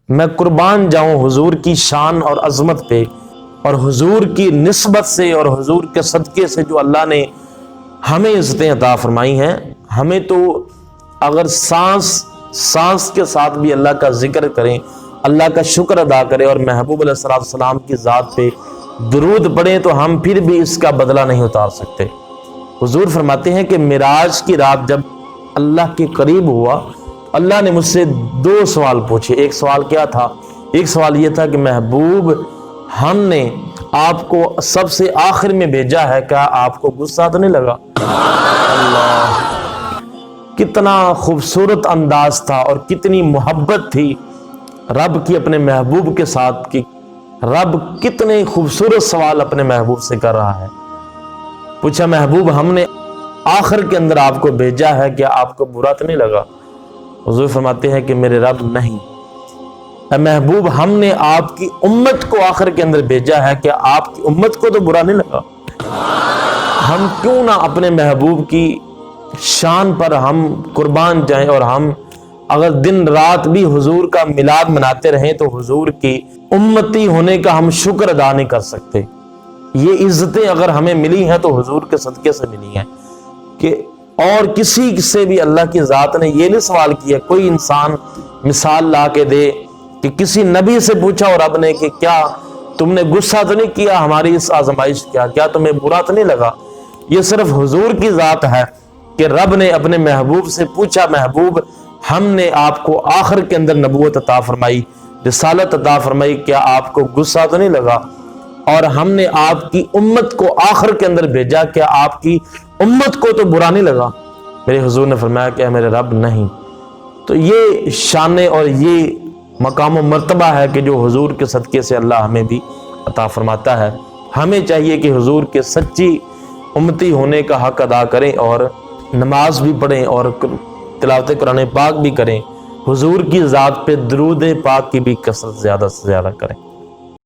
میں قربان جاؤں حضور کی شان اور عظمت پہ، اور حضور کی نسبت سے اور حضور کے صدقے سے جو اللہ نے ہمیں عزتیں عطا فرمائی ہیں۔ ہمیں تو اگر سانس کے ساتھ بھی اللہ کا ذکر کریں، اللہ کا شکر ادا کریں اور محبوب علیہ السلام کی ذات پہ درود پڑھیں تو ہم پھر بھی اس کا بدلہ نہیں اتار سکتے۔ حضور فرماتے ہیں کہ معراج کی رات جب اللہ کے قریب ہوا، اللہ نے مجھ سے 2 سوال پوچھے۔ ایک سوال کیا تھا؟ ایک سوال یہ تھا کہ محبوب، ہم نے آپ کو سب سے آخر میں بھیجا ہے، کیا آپ کو غصہ تو نہیں لگا؟ اللہ، کتنا خوبصورت انداز تھا اور کتنی محبت تھی رب کی اپنے محبوب کے ساتھ، کہ رب کتنے خوبصورت سوال اپنے محبوب سے کر رہا ہے۔ پوچھا محبوب، ہم نے آخر کے اندر آپ کو بھیجا ہے، کیا آپ کو برا تو نہیں لگا؟ حضور فرماتے ہیں کہ میرے رب نہیں۔ اے محبوب، ہم نے آپ کی امت کو آخر کے اندر بھیجا ہے، کیا آپ کی امت کو تو برا نہیں لگا؟ ہم کیوں نہ اپنے محبوب کی شان پر ہم قربان جائیں، اور ہم اگر دن رات بھی حضور کا میلاد مناتے رہیں تو حضور کی امتی ہونے کا ہم شکر ادا نہیں کر سکتے۔ یہ عزتیں اگر ہمیں ملی ہیں تو حضور کے صدقے سے ملی ہیں، کہ اور کسی سے بھی اللہ کی ذات نے یہ نہیں سوال کیا۔ کوئی انسان مثال لا کے دے کہ کسی نبی سے پوچھا اور رب نے کہ کیا تم نے غصہ تو نہیں کیا ہماری اس آزمائش کیا تمہیں برا تو نہیں لگا؟ یہ صرف حضور کی ذات ہے کہ رب نے اپنے محبوب سے پوچھا، محبوب ہم نے آپ کو آخر کے اندر نبوت عطا فرمائی، رسالت عطا فرمائی، کیا آپ کو غصہ تو نہیں لگا؟ اور ہم نے آپ کی امت کو آخر کے اندر بھیجا، کیا آپ کی امت کو تو برا نہیں لگا؟ میرے حضور نے فرمایا کہ میرے رب نہیں۔ تو یہ شان اور یہ مقام و مرتبہ ہے کہ جو حضور کے صدقے سے اللہ ہمیں بھی عطا فرماتا ہے۔ ہمیں چاہیے کہ حضور کے سچی امتی ہونے کا حق ادا کریں، اور نماز بھی پڑھیں اور تلاوت قرآن پاک بھی کریں، حضور کی ذات پہ درود پاک کی بھی کثرت زیادہ سے زیادہ کریں۔